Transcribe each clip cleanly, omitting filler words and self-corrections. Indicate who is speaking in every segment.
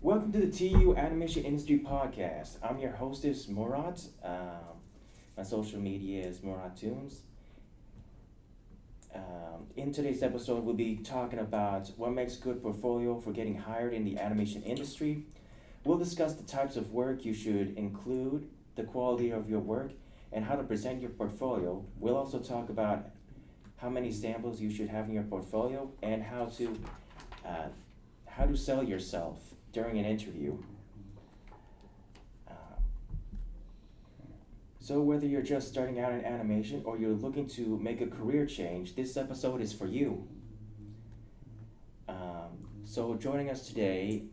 Speaker 1: Welcome to the TU Animation Industry Podcast. I'm your hostess, Murat. My social media is Murattoons. In today's episode, we'll be talking about what makes a good portfolio for getting hired in the animation industry. We'll discuss the types of work you should include, the quality of your work, and how to present your portfolio. We'll also talk about how many samples you should have in your portfolio and how to sell yourself during an interview. So whether you're just starting out in animation or you're looking to make a career change, this episode is for you. So joining us today,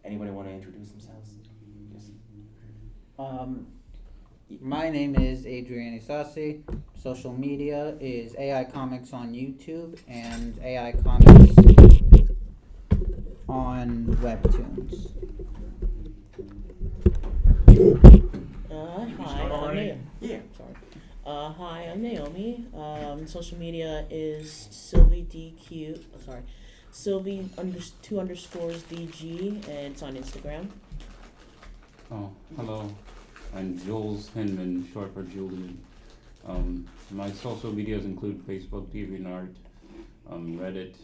Speaker 1: anybody want to introduce themselves? Yes.
Speaker 2: My name is Adrian. Social media is AI Comics on YouTube and AI Comics on webtoons.
Speaker 3: Hi,
Speaker 1: Yeah.
Speaker 3: Hi, I'm Naomi. Social media is Sylvie two underscores DG, and it's on Instagram.
Speaker 4: Oh, hello. I'm Jules Hinman, short for Julian. My social medias include Facebook, Deviantart, Reddit,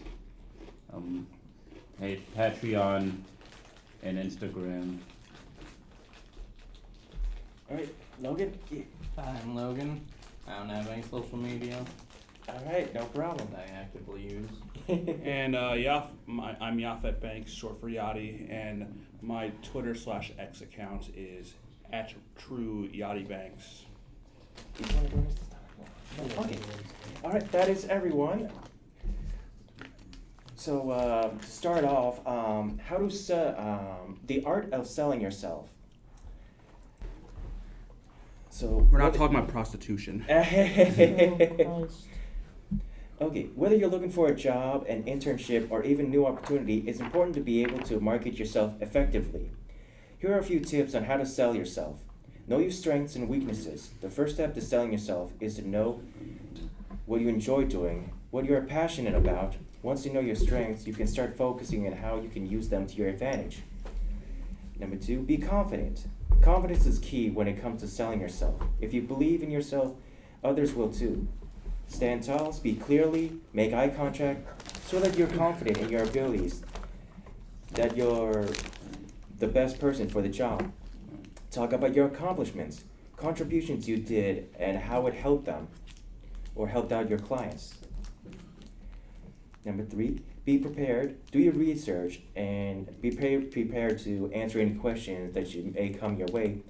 Speaker 4: Patreon, and Instagram.
Speaker 1: All right, Logan. Yeah.
Speaker 5: Hi, I'm Logan. I don't have any social media
Speaker 1: All right, no problem.
Speaker 5: that I actively use.
Speaker 6: And I'm Yafet Banks, short for Yachty, and my Twitter/X account is at trueyattibanks.
Speaker 1: You wanna join us this time? Okay. All right, that is everyone. So to start off, how to the art of selling yourself. So
Speaker 6: We're not talking about prostitution.
Speaker 1: Okay, whether you're looking for a job, an internship, or even new opportunity, it's important to be able to market yourself effectively. Here are a few tips on how to sell yourself. Know your strengths and weaknesses. The first step to selling yourself is to know what you enjoy doing, what you're passionate about. Once you know your strengths, you can start focusing on how you can use them to your advantage. Number 2, be confident. Confidence is key when it comes to selling yourself. If you believe in yourself, others will too. Stand tall, speak clearly, make eye contact, so that you're confident in your abilities, that you're the best person for the job. Talk about your accomplishments, contributions you did, and how it helped them, or helped out your clients. Number 3, be prepared, do your research, and be prepared to answer any questions that may come your way.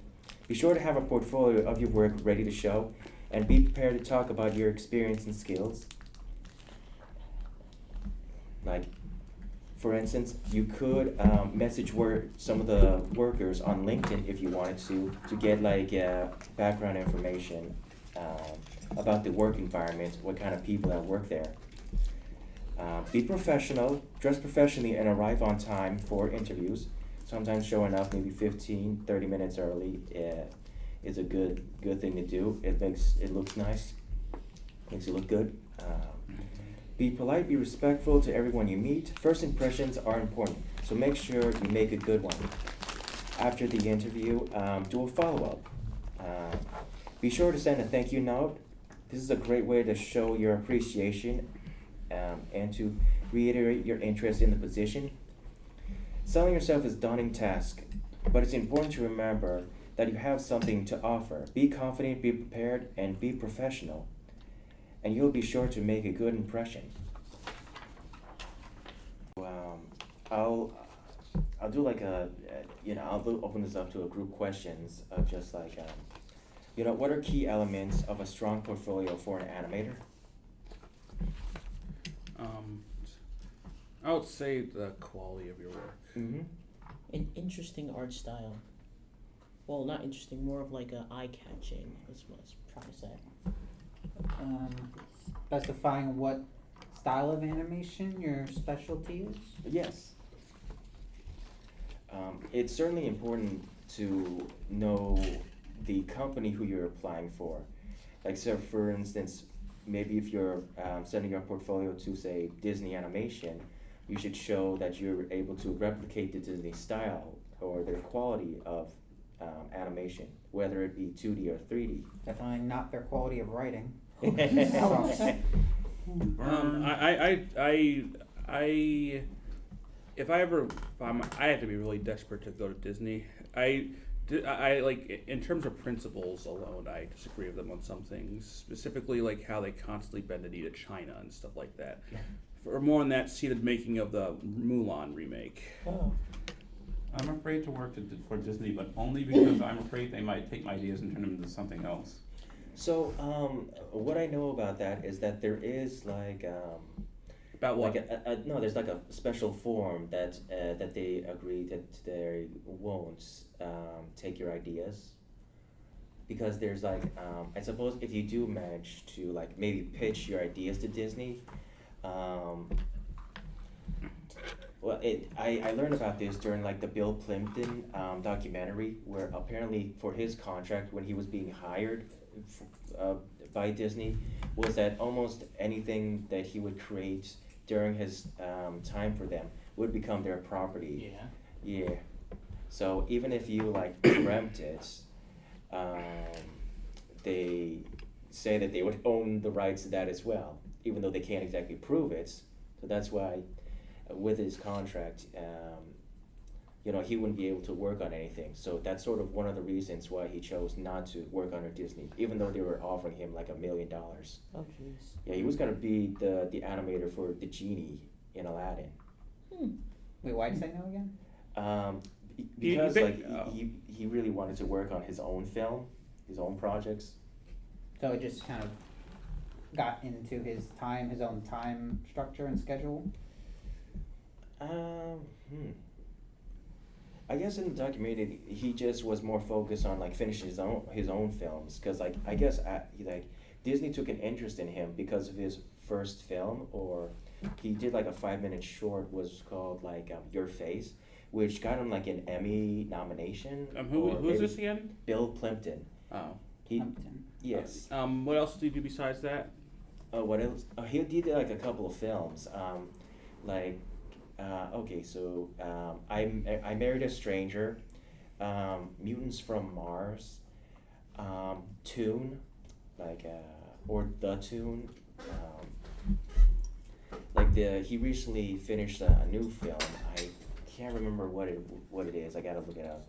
Speaker 1: Be sure to have a portfolio of your work ready to show, and be prepared to talk about your experience and skills. Like, for instance, you could message some of the workers on LinkedIn if you wanted to get like background information about the work environment, what kind of people that work there. Be professional, dress professionally, and arrive on time for interviews. Sometimes showing up maybe 15, 30 minutes early is a good thing to do. It looks nice, makes you look good. Be polite, be respectful to everyone you meet. First impressions are important, so make sure you make a good one. After the interview, do a follow-up. Be sure to send a thank you note. This is a great way to show your appreciation and to reiterate your interest in the position. Selling yourself is a daunting task, but it's important to remember that you have something to offer. Be confident, be prepared, and be professional, and you'll be sure to make a good impression. I'll do like open this up to a group questions of just like, what are key elements of a strong portfolio for an animator?
Speaker 6: I would say the quality of your work.
Speaker 1: Mm-hmm.
Speaker 3: An interesting art style. Well, not interesting, more of like a eye-catching, is what I was trying to say.
Speaker 2: Specifying what style of animation your specialty is?
Speaker 1: Yes. It's certainly important to know the company who you're applying for. Like, so for instance, maybe if you're sending your portfolio to, say, Disney Animation, you should show that you're able to replicate the Disney style or their quality of animation, whether it be 2D or 3D.
Speaker 2: Definitely not their quality of writing.
Speaker 6: If I have to be really desperate to go to Disney. I like in terms of principles alone, I disagree with them on some things. Specifically, like how they constantly bend the knee to China and stuff like that. For more on that, see the making of the Mulan remake.
Speaker 3: Oh.
Speaker 4: I'm afraid to work for Disney, but only because I'm afraid they might take my ideas and turn them into something else.
Speaker 1: So, what I know about that is that there is like
Speaker 6: About what?
Speaker 1: like no, there's like a special form that that they agree that they won't take your ideas, because there's like I suppose if you do manage to like maybe pitch your ideas to Disney, well, I learned about this during like the Bill Plimpton documentary, where apparently for his contract when he was being hired by Disney, was that almost anything that he would create during his time for them would become their property.
Speaker 5: Yeah.
Speaker 1: Yeah. So even if you like dreamt it, they say that they would own the rights to that as well, even though they can't exactly prove it. So that's why, with his contract, he wouldn't be able to work on anything. So that's sort of one of the reasons why he chose not to work under Disney, even though they were offering him like $1 million.
Speaker 3: Oh, jeez.
Speaker 1: Yeah, he was gonna be the animator for the genie in Aladdin.
Speaker 2: Wait, why'd you say no again?
Speaker 1: Because
Speaker 6: He-
Speaker 1: like he really wanted to work on his own film, his own projects.
Speaker 2: So it just kind of got into his own time structure and schedule.
Speaker 1: I guess in the documentary he just was more focused on like finishing his own films, because like I guess Disney took an interest in him because of his first film, or he did like a 5-minute short was called like Your Face, which got him like an Emmy nomination.
Speaker 6: Who's
Speaker 1: maybe
Speaker 6: this again?
Speaker 1: Bill Plimpton.
Speaker 6: Oh.
Speaker 2: Plimpton.
Speaker 1: Yes.
Speaker 6: What else did you do besides that?
Speaker 1: What else? Oh, he did like a couple of films. Okay, so I Married a Stranger, Mutants from Mars, Toon, or The Toon. He recently finished a new film. I can't remember what it is. I gotta look it up.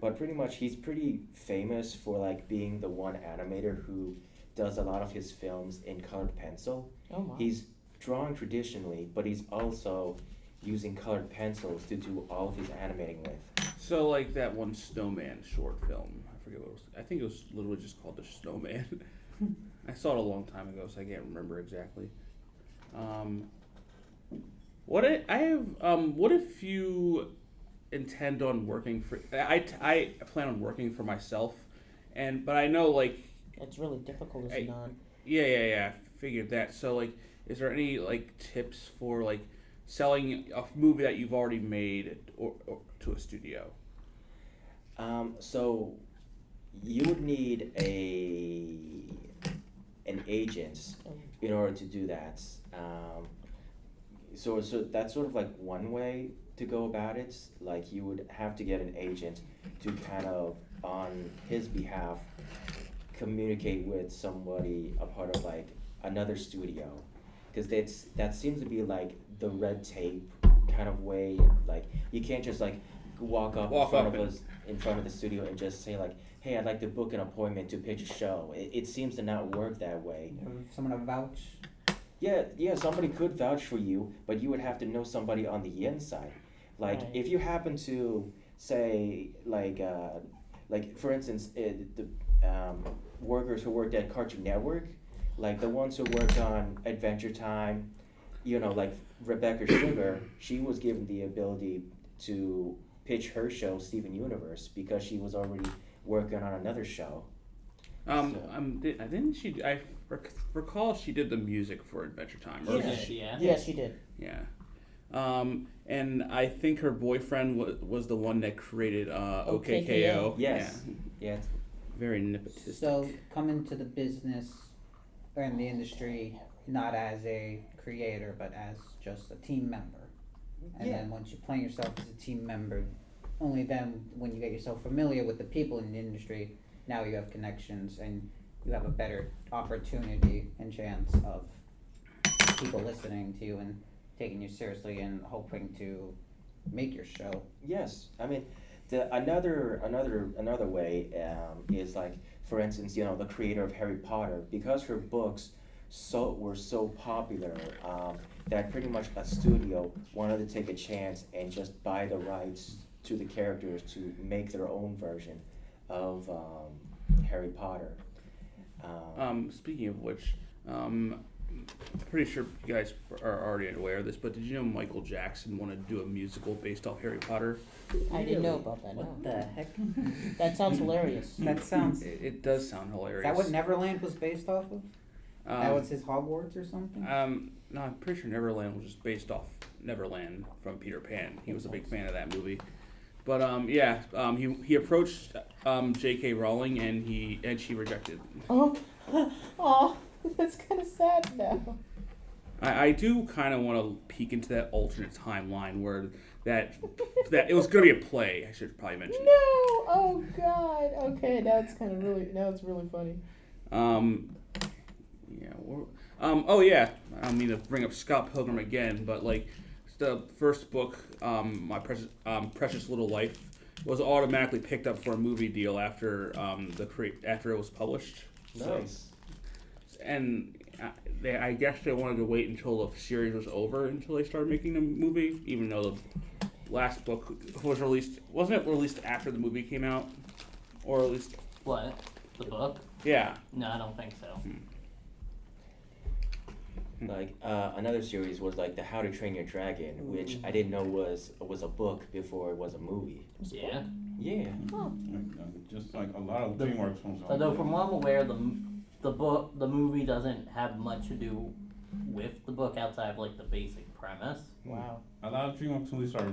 Speaker 1: But pretty much he's pretty famous for like being the one animator who does a lot of his films in colored pencil.
Speaker 3: Oh, my.
Speaker 1: He's drawing traditionally, but he's also using colored pencils to do all of his animating with.
Speaker 6: So like that one Snowman short film. I forget what it was. I think it was literally just called The Snowman. I saw it a long time ago, so I can't remember exactly. What if you intend on working for? I plan on working for myself, but I know like.
Speaker 3: It's really difficult as a non.
Speaker 6: Yeah. Figured that. So like, is there any like tips for like selling a movie that you've already made or to a studio?
Speaker 1: So you would need an agent in order to do that. So that's sort of like one way to go about it. Like you would have to get an agent to kind of on his behalf communicate with somebody a part of like another studio, because that seems to be like the red tape kind of way. Like you can't just like walk up in front of the studio and just say like, hey, I'd like to book an appointment to pitch a show. It seems to not work that way.
Speaker 2: Someone to vouch.
Speaker 1: Yeah, somebody could vouch for you, but you would have to know somebody on the inside. Like
Speaker 3: Right.
Speaker 1: if you happen to say like for instance the workers who worked at Cartoon Network, like the ones who worked on Adventure Time, like Rebecca Sugar, she was given the ability to pitch her show Steven Universe because she was already working on another show.
Speaker 6: Didn't she? I recall she did the music for Adventure Time. Or
Speaker 5: Yeah.
Speaker 3: Yes, she did.
Speaker 6: Yeah. And I think her boyfriend was the one that created OKKO.
Speaker 1: Yes.
Speaker 6: Yeah.
Speaker 1: Yeah.
Speaker 6: Very nepotistic.
Speaker 2: So coming to the business or in the industry not as a creator, but as just a team member. And
Speaker 1: Yeah.
Speaker 2: then once you plan yourself as a team member, only then when you get yourself familiar with the people in the industry, now you have connections and you have a better opportunity and chance of people listening to you and taking you seriously and hoping to make your show.
Speaker 1: Yes, I mean, another way is like, for instance, the creator of Harry Potter, because her books were so popular that pretty much a studio wanted to take a chance and just buy the rights to the characters to make their own version of Harry Potter.
Speaker 6: Speaking of which, I'm pretty sure you guys are already aware of this, but did you know Michael Jackson wanted to do a musical based off Harry Potter?
Speaker 3: I didn't know about that.
Speaker 2: What
Speaker 3: No.
Speaker 2: the heck?
Speaker 3: That sounds hilarious.
Speaker 2: That sounds.
Speaker 6: It does sound
Speaker 2: Is
Speaker 6: hilarious.
Speaker 2: that what Neverland was based off of? That
Speaker 6: Um,
Speaker 2: was his Hogwarts or something?
Speaker 6: No, I'm pretty sure Neverland was just based off Neverland from Peter Pan. He was a big fan of that movie. But he approached J.K. Rowling and she rejected.
Speaker 3: Oh, oh, that's kind of sad now.
Speaker 6: I do kind of want to peek into that alternate timeline where that it was going to be a play. I should probably mention.
Speaker 3: No, oh God. Okay, now it's really funny.
Speaker 6: Oh yeah. I don't mean to bring up Scott Pilgrim again, but like the first book, My Precious Little Life, was automatically picked up for a movie deal after after it was published.
Speaker 1: Nice.
Speaker 6: And I guess they wanted to wait until the series was over until they started making the movie, even though the last book was released. Wasn't it released after the movie came out, or at least?
Speaker 5: What? The book?
Speaker 6: Yeah.
Speaker 5: No, I don't think so.
Speaker 1: Like another series was like the How to Train Your Dragon, which I didn't know was a book before it was a movie.
Speaker 5: Yeah.
Speaker 1: Yeah.
Speaker 4: Just like a lot of DreamWorks films.
Speaker 5: Although from what I'm aware, the movie doesn't have much to do with the book outside of like the basic premise.
Speaker 3: Wow.
Speaker 4: A lot of DreamWorks movies are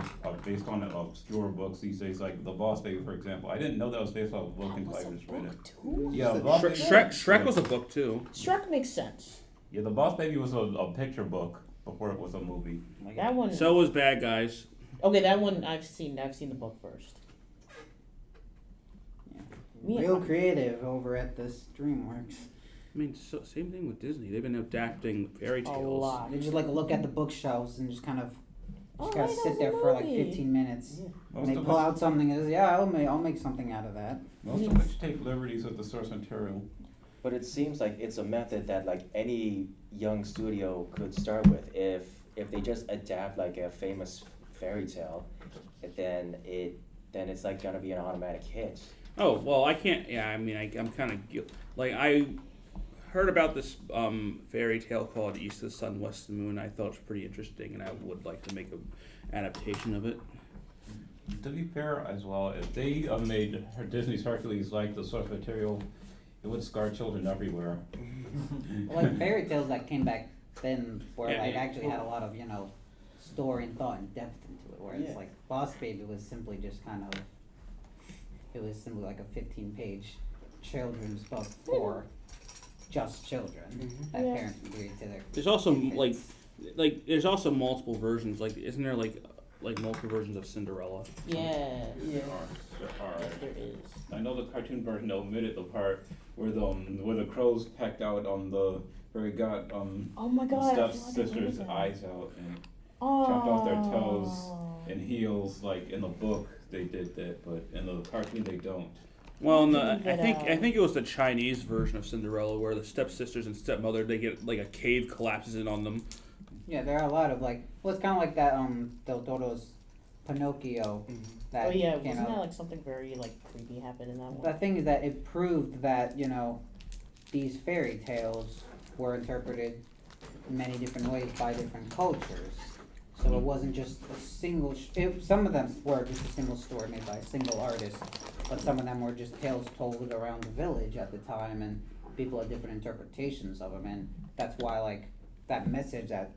Speaker 4: based on obscure books these days, like The Boss Baby, for example. I didn't know that was based off a book until I just read it.
Speaker 3: Too?
Speaker 4: Yeah, The Boss Baby.
Speaker 6: Shrek was a book too.
Speaker 3: Shrek makes sense.
Speaker 4: Yeah, The Boss Baby was a picture book before it was a movie.
Speaker 3: That one.
Speaker 6: So was Bad Guys.
Speaker 3: Okay, that one I've seen. I've seen the book first. Me-
Speaker 2: Real creative over at this DreamWorks.
Speaker 6: I mean, same thing with Disney. They've been adapting fairy
Speaker 3: A
Speaker 6: tales.
Speaker 3: lot.
Speaker 2: They just like look at the bookshelves and just kind of
Speaker 3: Oh,
Speaker 2: gotta
Speaker 3: right,
Speaker 2: sit
Speaker 3: that
Speaker 2: there
Speaker 3: was a
Speaker 2: for like
Speaker 3: movie.
Speaker 2: 15 minutes.
Speaker 3: Yeah.
Speaker 2: And they pull out something and says, yeah, I'll make something out of that.
Speaker 4: Most of which take liberties with the source material.
Speaker 1: But it seems like it's a method that like any young studio could start with if they just adapt like a famous fairy tale, then it's like gonna be an automatic hit.
Speaker 6: Oh well, I can't. Yeah, I mean, I'm kind of like I heard about this fairy tale called East of the Sun, West of the Moon. I thought it was pretty interesting, and I would like to make an adaptation of it.
Speaker 4: To be fair as well, if they made Disney's Hercules like the source material, it would scar children everywhere.
Speaker 2: Like fairy tales that came back then were
Speaker 6: Yeah,
Speaker 2: like
Speaker 6: yeah.
Speaker 2: actually had a lot of, story and thought and depth into it. Whereas
Speaker 1: Yeah.
Speaker 2: like Boss Baby was simply just it was simply like a 15-page children's book for just children that
Speaker 3: Yeah.
Speaker 2: parents would read to their
Speaker 6: There's also
Speaker 2: infants.
Speaker 6: like there's also multiple versions. Like, isn't there like multiple versions of Cinderella?
Speaker 3: Yeah.
Speaker 4: There are.
Speaker 3: Yes, there is.
Speaker 4: I know the cartoon version omitted the part where the crows pecked out where he got
Speaker 3: Oh my God. I feel like I
Speaker 4: stepsister's
Speaker 3: remember that.
Speaker 4: eyes out and
Speaker 3: Oh.
Speaker 4: chopped off their toes and heels. Like in the book they did that, but in the cartoon they don't.
Speaker 6: Well, in
Speaker 3: I
Speaker 6: I think it was the Chinese version of Cinderella where the stepsisters and stepmother, they get like a cave collapses in on them.
Speaker 2: Yeah, there are a lot of it's kind of like that Del Toro's Pinocchio. That
Speaker 3: Oh yeah,
Speaker 2: came
Speaker 3: wasn't
Speaker 2: out.
Speaker 3: that like something very like creepy happened in that one?
Speaker 2: The thing is that it proved that, these fairy tales were interpreted in many different ways by different cultures. So it wasn't just a single, some of them were just a single story made by a single artist, but some of them were just tales told around the village at the time, and people had different interpretations of them, and that's why that message that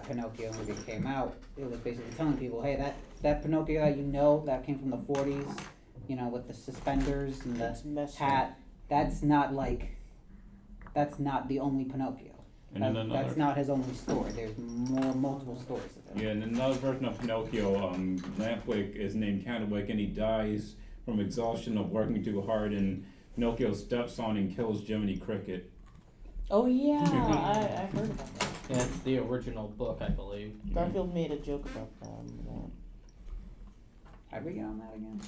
Speaker 2: Pinocchio movie came out, it was basically telling people, hey, that Pinocchio that came from the 40s, with the suspenders and
Speaker 3: It's
Speaker 2: the
Speaker 3: messed
Speaker 2: hat, that's not the only Pinocchio.
Speaker 4: And then another.
Speaker 2: That's not his only story. There's multiple stories of it.
Speaker 4: Yeah, and another version of Pinocchio, Lampwick is named Candlewick, and he dies from exhaustion of working too hard, and Pinocchio steps on and kills Jiminy Cricket.
Speaker 3: Oh yeah, I heard about that.
Speaker 5: Yeah, it's the original book, I believe.
Speaker 3: Garfield made a joke about that.
Speaker 2: How do we get on that again?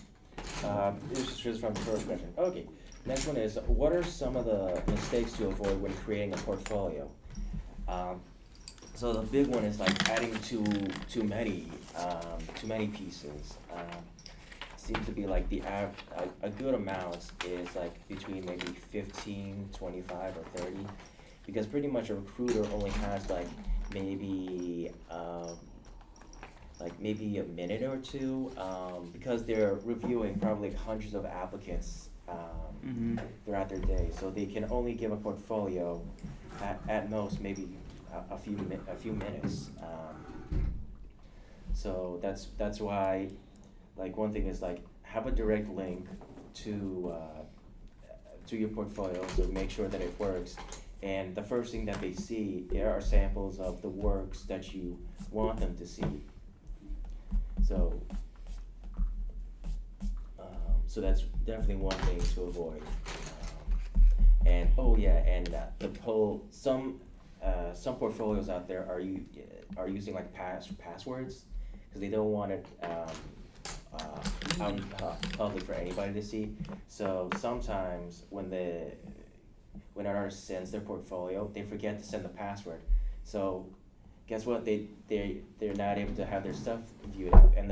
Speaker 1: This is just from the first question. Okay, next one is, what are some of the mistakes to avoid when creating a portfolio? So the big one is like adding too many pieces. Seems to be like a good amount is like between maybe 15, 25, or 30, because pretty much a recruiter only has like maybe a minute or two, because they're reviewing probably hundreds of applicants throughout their day, so they can only give a portfolio at most maybe a few minutes. So that's why, like, one thing is like have a direct link to your portfolio, so make sure that it works. And the first thing that they see are samples of the works that you want them to see. So that's definitely one thing to avoid. And some portfolios out there are using like passwords, because they don't want it out in public for anybody to see. So sometimes when an artist sends their portfolio, they forget to send the password. So guess what? They're not able to have their stuff viewed out, and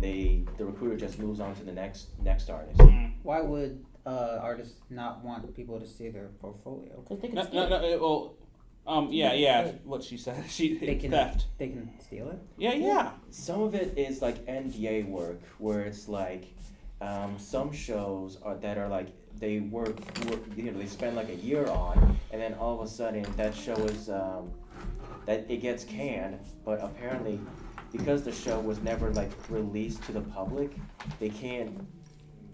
Speaker 1: the recruiter just moves on to the next artist.
Speaker 2: Why would artists not want people to see their portfolio?
Speaker 3: Because they can
Speaker 6: No,
Speaker 3: steal
Speaker 6: no,
Speaker 3: it.
Speaker 6: no, what she said.
Speaker 2: They can
Speaker 6: Theft.
Speaker 2: They can steal it.
Speaker 6: Yeah.
Speaker 1: Some of it is like NDA work, where it's like some shows that are like they work, they spend like a year on, and then all of a sudden that show is that it gets canned. But apparently, because the show was never like released to the public, they can't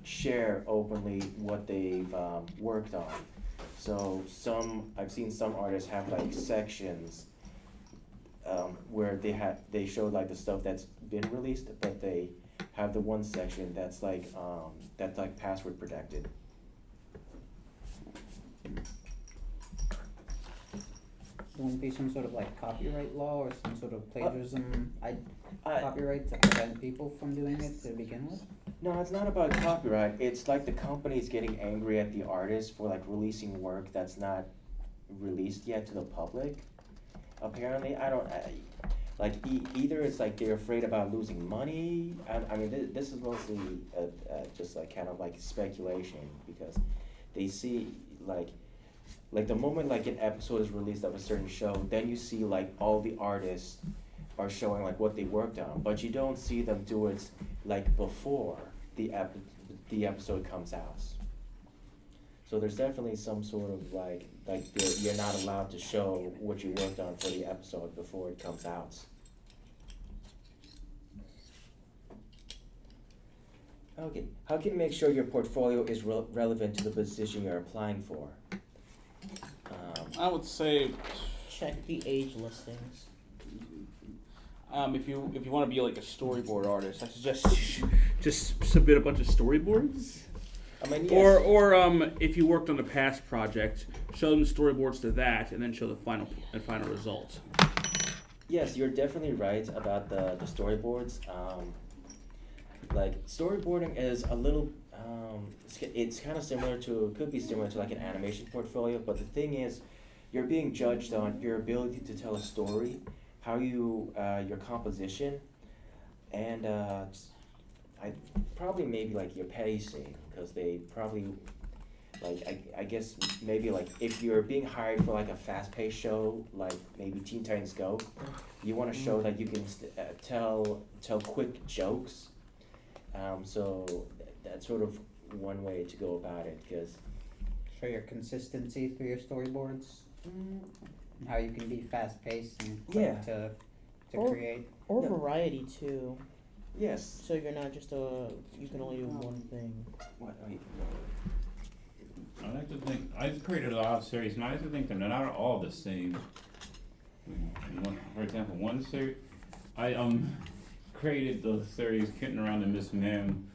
Speaker 1: share openly what they've worked on. So I've seen some artists have like sections where they show like the stuff that's been released, but they have the one section that's like password protected.
Speaker 2: Won't be some sort of like copyright law or some sort of plagiarism copyright to prevent people from doing it to begin with?
Speaker 1: No, it's not about copyright. It's like the company's getting angry at the artist for like releasing work that's not released yet to the public. Apparently, either it's like they're afraid about losing money. I mean, this is mostly just like kind of like speculation, because they see like the moment like an episode is released of a certain show, then you see like all the artists are showing like what they worked on, but you don't see them do it like before the episode comes out. So there's definitely some sort of like you're not allowed to show what you worked on for the episode before it comes out. Okay, how can you make sure your portfolio is relevant to the position you're applying for?
Speaker 6: I would say,
Speaker 3: Check the age listings.
Speaker 6: if you want to be like a storyboard artist, I suggest you just submit a bunch of storyboards.
Speaker 1: I mean, yes.
Speaker 6: Or if you worked on a past project, show them the storyboards to that, and then show the final result.
Speaker 1: Yes, you're definitely right about the storyboards. Like storyboarding is a little, it's kind of could be similar to like an animation portfolio, but the thing is, you're being judged on your ability to tell a story, how your composition, and probably maybe like your pacing, because they probably, like, I guess maybe like if you're being hired for like a fast-paced show, like maybe Teen Titans Go, you want to show that you can tell quick jokes. So that's sort of one way to go about it, because
Speaker 2: Show your consistency through your storyboards. And how you can be fast paced and quick to create.
Speaker 3: Or
Speaker 1: No.
Speaker 3: variety too.
Speaker 1: yes.
Speaker 3: So you're not just you can only do one thing.
Speaker 1: What?
Speaker 4: I like to think I've created a lot of series, and I like to think that they're not all the same. For example, one series, I created the series Kitten Around and Miss Ma'am.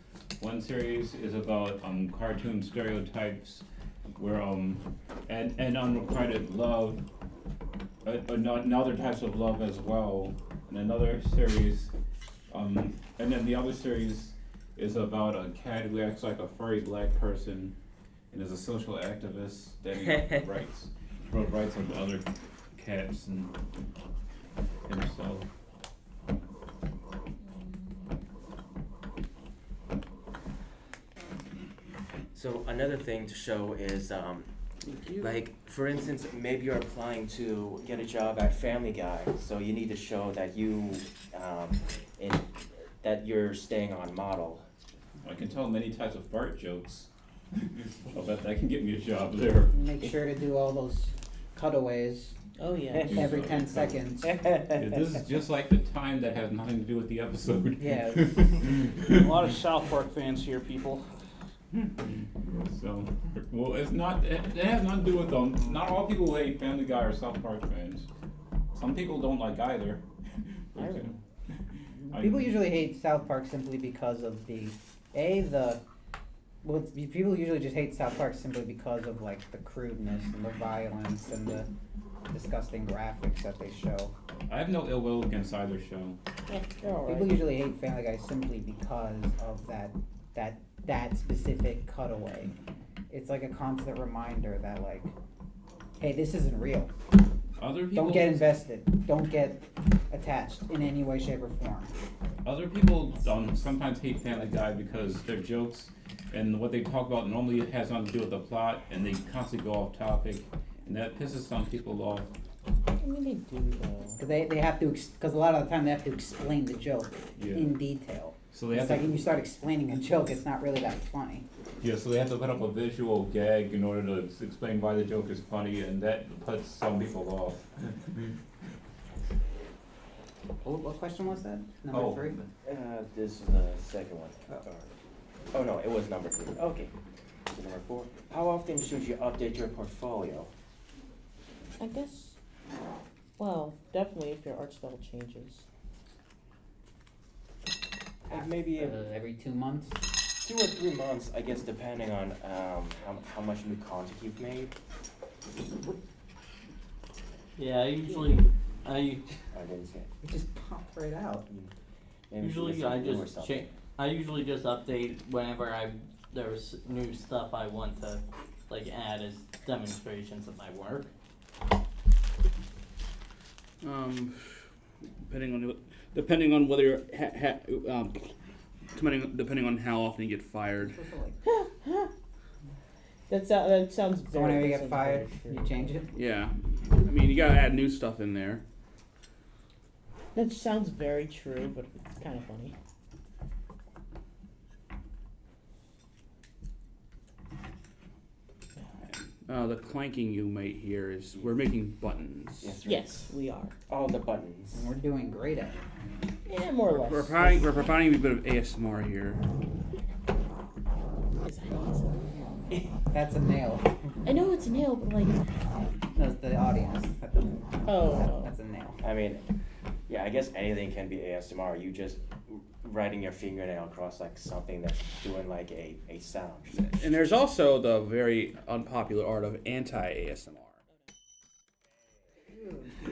Speaker 4: One series is about cartoon stereotypes, where and unrequited love, and other types of love as well. And another series, and then the other series is about a cat who acts like a furry black person, and is a social activist standing up for rights of other cats and himself.
Speaker 1: So another thing to show is, like, for instance, maybe you're applying to get a job at Family Guy, so you need to show that that you're staying on model.
Speaker 4: I can tell many types of fart jokes. I'll bet that can get me a job there.
Speaker 2: Make sure to do all those cutaways
Speaker 3: Oh yeah.
Speaker 2: every 10 seconds.
Speaker 4: Yeah, this is just like the time that has nothing to do with the episode.
Speaker 2: Yeah.
Speaker 6: A lot of South Park fans here, people.
Speaker 4: So, well, it has nothing to do with them. Not all people who hate Family Guy are South Park fans. Some people don't like either.
Speaker 2: People usually hate South Park simply because of people usually just hate South Park simply because of like the crudeness and the violence and the disgusting graphics that they show.
Speaker 4: I have no ill will against either show.
Speaker 3: Yeah, they're all
Speaker 2: People
Speaker 3: right.
Speaker 2: usually hate Family Guy simply because of that specific cutaway. It's like a constant reminder that like, hey, this isn't real.
Speaker 4: Other people
Speaker 2: Don't get invested. Don't get attached in any way, shape, or form.
Speaker 4: Other people sometimes hate Family Guy because their jokes and what they talk about normally has nothing to do with the plot, and they constantly go off topic, and that pisses some people off.
Speaker 3: I mean, they do though.
Speaker 2: Because they have to, because a lot of the time they have to explain the joke
Speaker 4: Yeah.
Speaker 2: in detail.
Speaker 4: So they
Speaker 2: It's
Speaker 4: have
Speaker 2: like
Speaker 4: to,
Speaker 2: when you start explaining a joke, it's not really that funny.
Speaker 4: yeah, so they have to put up a visual gag in order to explain why the joke is funny, and that puts some people off.
Speaker 2: What question was that?
Speaker 4: Oh.
Speaker 2: Number 3?
Speaker 1: This is the second one. Oh no, it was number 3. Okay. So number 4. How often should you update your portfolio?
Speaker 3: I guess. Well, definitely if your art style changes.
Speaker 1: Like maybe
Speaker 2: Every 2 months?
Speaker 1: 2 or 3 months, I guess, depending on how much new content you've made.
Speaker 5: Yeah, I
Speaker 1: didn't say.
Speaker 2: It just popped right out.
Speaker 1: Maybe
Speaker 5: usually
Speaker 1: it's
Speaker 5: I
Speaker 1: new or
Speaker 5: just
Speaker 1: something.
Speaker 5: I usually just update whenever there's new stuff I want to like add as demonstrations of my work.
Speaker 6: Depending on whether you're depending on how often you get fired.
Speaker 3: That sounds very.
Speaker 2: So whenever you
Speaker 3: that
Speaker 2: get
Speaker 3: sounds
Speaker 2: fired,
Speaker 3: very
Speaker 2: you
Speaker 3: true.
Speaker 2: change it?
Speaker 6: Yeah, I mean you gotta add new stuff in there.
Speaker 3: That sounds very true, but it's kind of funny.
Speaker 6: The clanking you might hear is we're making buttons.
Speaker 1: Yes, right.
Speaker 3: Yes, we are.
Speaker 1: All the buttons.
Speaker 2: And we're doing great at it.
Speaker 3: Yeah, more or less.
Speaker 6: We're providing a bit of ASMR here.
Speaker 3: Is that easy?
Speaker 2: That's a nail.
Speaker 3: I know it's a nail, but like.
Speaker 2: That's the audience.
Speaker 3: Oh.
Speaker 2: That's a nail.
Speaker 1: I mean, yeah, I guess anything can be ASMR. You just writing your fingernail across like something that's doing like a sound.
Speaker 6: And there's also the very unpopular art of anti-ASMR.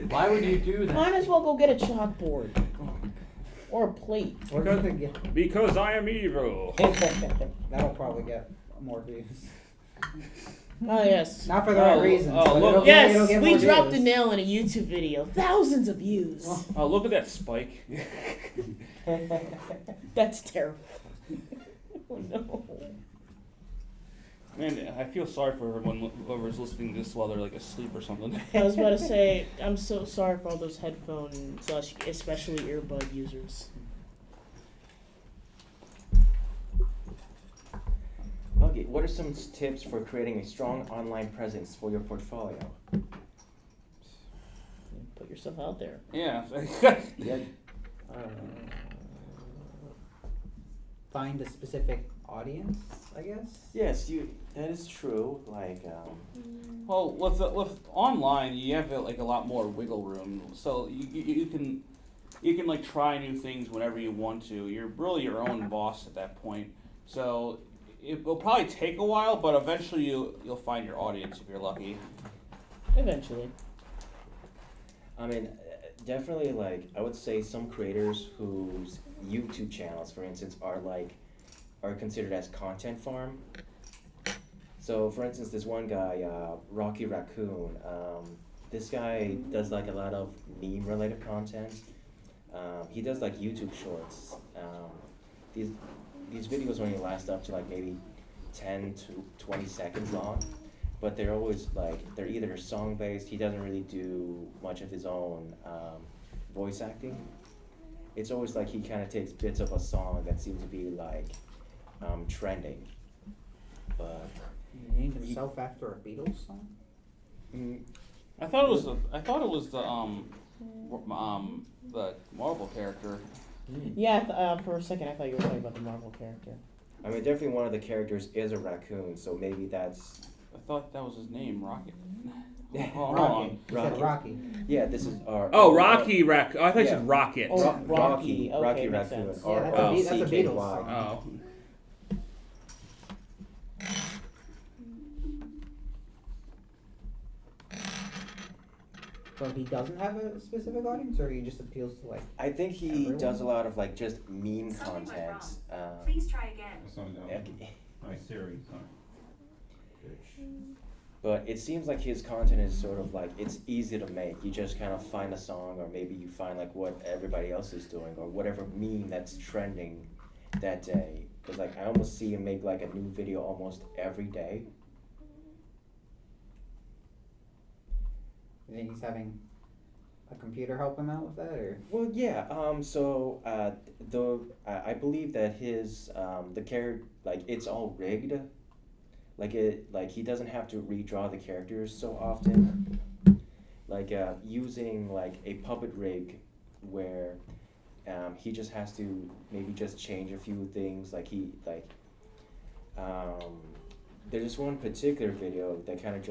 Speaker 5: Why would you do that?
Speaker 3: Might as well go get a chalkboard. Or a plate.
Speaker 2: We're going to get.
Speaker 6: Because I am evil.
Speaker 2: That'll probably get more views.
Speaker 3: Oh yes.
Speaker 2: Not for the right reasons.
Speaker 6: oh,
Speaker 2: but
Speaker 6: look.
Speaker 2: it'll
Speaker 3: Yes,
Speaker 2: get
Speaker 3: we
Speaker 2: more
Speaker 3: dropped a
Speaker 2: views.
Speaker 3: nail in a YouTube video. Thousands of views.
Speaker 6: Oh, look at that spike.
Speaker 3: That's terrible. Oh no.
Speaker 6: Man, I feel sorry for everyone whoever's listening to this while they're like asleep or something.
Speaker 3: I was about to say, I'm so sorry for all those headphone, especially earbud users.
Speaker 1: Okay, what are some tips for creating a strong online presence for your portfolio?
Speaker 3: Put yourself out there.
Speaker 6: Yeah.
Speaker 1: Yeah.
Speaker 2: Find a specific audience, I guess.
Speaker 1: Yes, that is true. Like,
Speaker 6: Well, with online, you have like a lot more wiggle room, so you can like try new things whenever you want to. You're really your own boss at that point. So it will probably take a while, but eventually you'll find your audience if you're lucky.
Speaker 3: Eventually.
Speaker 1: I mean, definitely, like, I would say some creators whose YouTube channels, for instance, are considered as content farm. So, for instance, this one guy, Rocky Raccoon, this guy does like a lot of meme-related content. He does like YouTube shorts. These videos only last up to like maybe 10 to 20 seconds long, but they're always like, they're either song-based. He doesn't really do much of his own voice acting. It's always like he kind of takes bits of a song that seems to be like trending. But
Speaker 2: He named himself after a Beatles song.
Speaker 6: I thought it was the Marvel character.
Speaker 3: Yeah, for a second I thought you were talking about the Marvel character.
Speaker 1: I mean, definitely one of the characters is a raccoon, so maybe that's.
Speaker 6: I thought that was his name, Rocket.
Speaker 2: Rocky. He said Rocky.
Speaker 1: Yeah, this is our.
Speaker 6: Oh, Rocky Raccoon. I thought you
Speaker 1: Yeah.
Speaker 6: said Rocket.
Speaker 3: Oh,
Speaker 1: Rocky,
Speaker 3: Rocky, okay,
Speaker 1: Rocky
Speaker 3: makes
Speaker 1: Raccoon.
Speaker 3: sense.
Speaker 2: Yeah, that's a Beatles
Speaker 1: ROCKY.
Speaker 2: song.
Speaker 6: Oh.
Speaker 2: So he doesn't have a specific audience, or he just appeals to like.
Speaker 1: I think he
Speaker 2: Everyone?
Speaker 1: does a lot of like just meme
Speaker 7: Something went
Speaker 1: content.
Speaker 7: Please try again.
Speaker 4: My series,
Speaker 1: But it seems like his content is sort of like, it's easy to make. You just kind of find a song, or maybe you find like what everybody else is doing, or whatever meme that's trending that day. Because like I almost see him make like a new video almost every day.
Speaker 2: You think he's having a computer help him out with that, or?
Speaker 1: Well, yeah. I believe that his the character, like, it's all rigged. Like he doesn't have to redraw the characters so often. Like using like a puppet rig, where he just has to maybe just change a few things. There's this one particular video that kind of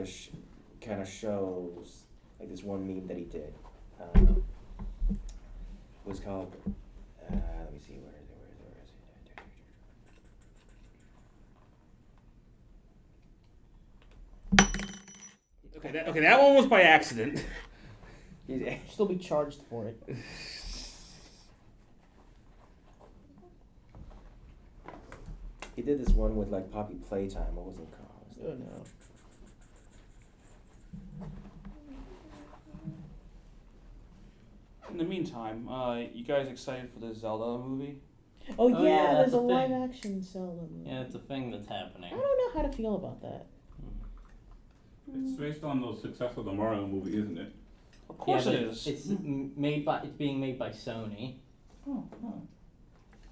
Speaker 1: shows like this one meme that he did. Was called. Let me see, where is it?
Speaker 6: Okay, that one was by accident.
Speaker 3: You'll still be charged for it.
Speaker 1: He did this one with like Poppy Playtime. What was it called?
Speaker 3: Oh no.
Speaker 6: In the meantime, you guys excited for the Zelda movie?
Speaker 3: Oh
Speaker 5: Oh,
Speaker 3: yeah,
Speaker 5: yeah,
Speaker 3: there's
Speaker 5: that's
Speaker 3: a
Speaker 5: a
Speaker 3: live
Speaker 5: thing.
Speaker 3: action Zelda movie.
Speaker 5: Yeah, it's a thing that's happening.
Speaker 3: I don't know how to feel about that.
Speaker 4: It's based on the success of the Mario movie, isn't it?
Speaker 6: Of course
Speaker 5: Yeah,
Speaker 6: it
Speaker 5: but
Speaker 6: is.
Speaker 5: It's being made by Sony.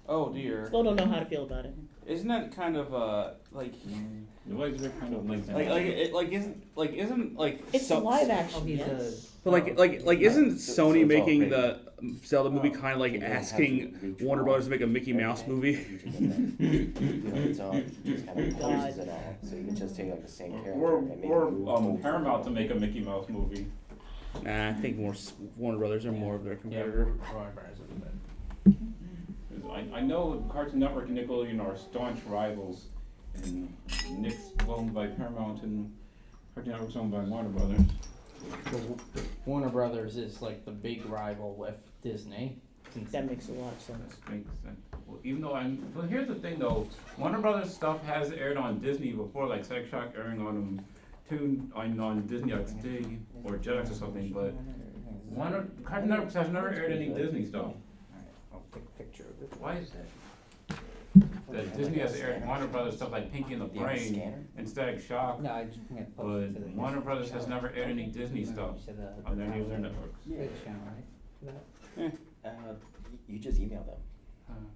Speaker 6: Oh dear.
Speaker 3: Still don't know how to feel about it.
Speaker 6: Isn't that kind of like
Speaker 4: The voice are kind of linked.
Speaker 6: isn't
Speaker 3: It's
Speaker 6: so-
Speaker 3: live action.
Speaker 2: Oh, he's
Speaker 3: yes.
Speaker 6: But isn't
Speaker 1: So
Speaker 6: Sony
Speaker 1: it's all
Speaker 6: making
Speaker 1: rigged.
Speaker 6: the Zelda movie kind of like
Speaker 1: You don't have to
Speaker 6: asking
Speaker 1: redraw
Speaker 6: Warner Brothers to make a Mickey Mouse movie?
Speaker 1: It's all just kind of poses it all, so you can just take like the same character and make it move
Speaker 4: Paramount to make a Mickey Mouse movie.
Speaker 6: Nah, I think Warner Brothers are more of their competitor.
Speaker 4: I know Cartoon Network and Nickelodeon are staunch rivals, and Nick's owned by Paramount and Cartoon Network's owned by Warner Brothers.
Speaker 5: Warner Brothers is like the big rival with Disney. Since
Speaker 3: That makes a lot of sense.
Speaker 4: Makes sense. Well, even though well, here's the thing though, Warner Brothers stuff has aired on Disney before, like Sex Shock airing on on Disney XD or Jetix or something, but Cartoon Network has never aired any Disney stuff.
Speaker 2: Alright, I'll take a picture of it.
Speaker 4: Why is that? That Disney has aired Warner Brothers stuff like Pinky and the
Speaker 1: Do you have a
Speaker 4: Brain
Speaker 1: scanner?
Speaker 4: and Static Shock,
Speaker 2: No, I just I'm gonna post
Speaker 4: but
Speaker 2: it to the.
Speaker 4: Warner Brothers has never aired any Disney stuff
Speaker 2: You said,
Speaker 4: on any of their networks.
Speaker 2: Twitch channel, right? For that?
Speaker 1: You just email them.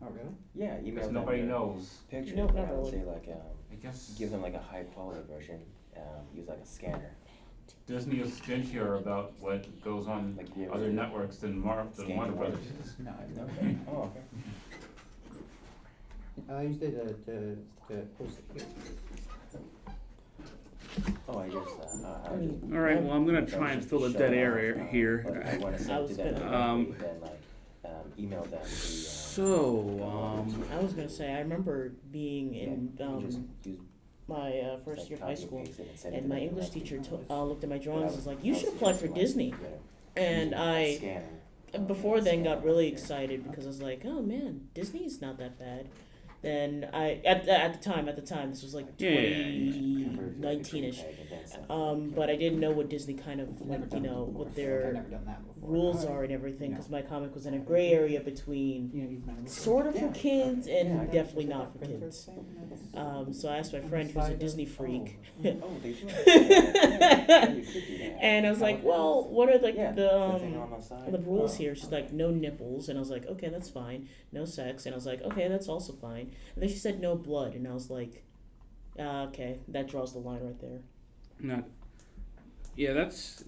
Speaker 2: Oh, really?
Speaker 1: Yeah, email
Speaker 4: Because
Speaker 1: them
Speaker 4: nobody
Speaker 1: your
Speaker 4: knows.
Speaker 1: picture.
Speaker 3: Nope,
Speaker 1: and
Speaker 3: not
Speaker 1: I would
Speaker 3: really.
Speaker 1: say like
Speaker 4: I guess
Speaker 1: give them like a high quality version. Use like a scanner.
Speaker 4: Disney is stingier about what goes on
Speaker 1: Like you
Speaker 4: other networks than
Speaker 1: Scan
Speaker 4: Warner
Speaker 1: your
Speaker 4: Brothers.
Speaker 2: No, I've
Speaker 1: No?
Speaker 2: never.
Speaker 1: Oh, okay.
Speaker 2: I used it to post it here.
Speaker 1: Oh, I just,
Speaker 6: All right, well, I'm gonna try and fill the dead area here.
Speaker 1: But I wanna
Speaker 3: I
Speaker 1: send
Speaker 3: was
Speaker 1: to them
Speaker 3: gonna-
Speaker 1: directly, then email them
Speaker 6: So,
Speaker 3: I was gonna say, I remember being in
Speaker 1: you just use
Speaker 3: my first year of high
Speaker 1: copy
Speaker 3: school,
Speaker 1: paste it and send it
Speaker 3: and
Speaker 1: to
Speaker 3: my
Speaker 1: them
Speaker 3: English
Speaker 1: directly.
Speaker 3: teacher looked at my
Speaker 1: But I
Speaker 3: drawings and
Speaker 1: would-
Speaker 3: was like,
Speaker 1: I
Speaker 3: "You
Speaker 1: would
Speaker 3: should apply for
Speaker 1: suggest,
Speaker 3: Disney."
Speaker 1: you know,
Speaker 3: And
Speaker 1: using
Speaker 3: I,
Speaker 1: scanner,
Speaker 3: before then, got really
Speaker 1: scanner.
Speaker 3: excited because I was like, "Oh man, Disney's not that bad." Then at the time, this was like
Speaker 6: Yeah.
Speaker 3: 2019ish. But I didn't know what Disney kind of
Speaker 2: I've never
Speaker 3: like,
Speaker 2: done it
Speaker 3: what
Speaker 2: before. I've
Speaker 3: their
Speaker 2: never done that before.
Speaker 3: rules are and everything, because my comic was in a gray area between
Speaker 2: You've never
Speaker 3: sort of for kids and
Speaker 1: Yeah.
Speaker 3: definitely not for kids. So I asked my friend who's a Disney freak,
Speaker 1: Oh, they do. Yeah, you could do that.
Speaker 3: and I was like, "Well, what are like
Speaker 1: Yeah,
Speaker 3: the
Speaker 1: thing on the side.
Speaker 3: the rules here?" She's like, "No nipples," and I was like, "Okay, that's fine. No sex," and I was like, "Okay, that's also fine." And then she said, "No blood," and I was like, "Okay, that draws the line right there."
Speaker 6: not. Yeah, it's